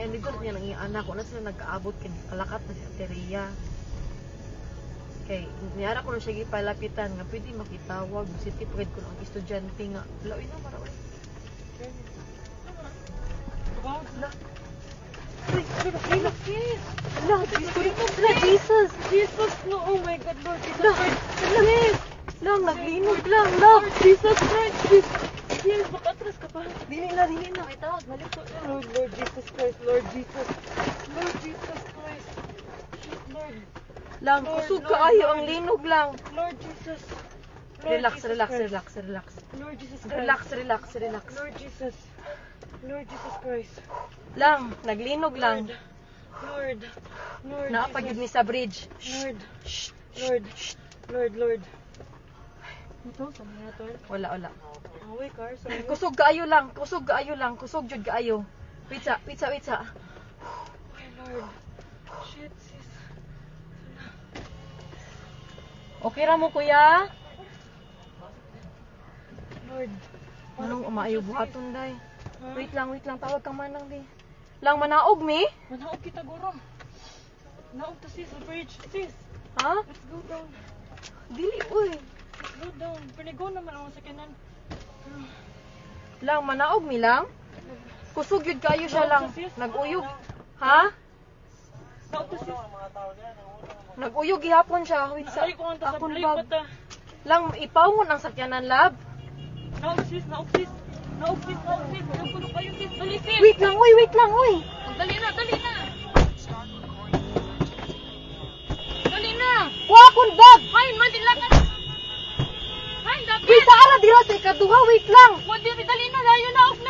kaya hindi ko niya nang anak ko na sila nagkaabot kay kalakat na si Ateria. Kay niyara ko na siya gipalapitan nga pwede makitawag si tipred ko ang estudyante nga. Lawin na marawin. Wow, La. Ay, Jesus. Jesus, no, oh my God, Lord Jesus La. Christ. Yes. Lang, naglinog lang. Lang, Jesus Christ. Yes, makatras ka pa. Dili na. Ay, tawag, balik ko. Lord Jesus Christ, Lord Jesus. Lord Jesus Christ. Lord. Lang, Lord, kusog Lord, kaayo Lord. ang linog lang. Lord Jesus. Lord Relax, Jesus relax, Christ. relax, relax. Lord Jesus Christ. Relax, relax, relax. Lord Jesus. Lord Jesus Christ. Lang, naglinog lang. Lord. Lord Naapagid mi Jesus. sa bridge. Lord. Shh. Lord. Lord. Ito, sa mga to. Wala. Away, car. Sorry. Kusog kaayo lang. Kusog jud kaayo. Pizza. Ay, Lord. Shit, sis. Okay ra mo kuya? Lord. Anong umaayo buhaton day? Ha? Wait lang, tawag kang manang di. Lang manaog mi? Manaog kita, guro. Naog to, sis. Sa bridge. Sis, Ha? let's go down. Dili uy. Let's go down. Panigo naman ako sa kanan. Lang manaog mi lang. Kusog yun kayo siya lang. Naguyog. Ha? Naog to, sis. Naguyog gihapon siya. Wait sa Ay, kung ang tasab. akong Ay, bag. bata. Lang ipawngon ang sakyanan lab. Naog, sis. Naog, sis. Naog, sis. Ayaw ko na kayo, sis. Dali, sis. Wait lang uy. Dali na. Dali na. Wa akong bag. Ay, madilakan. Ay, dapat. Wait sa ara dira sa ikaduha. Wait lang. Dali na. Layo na.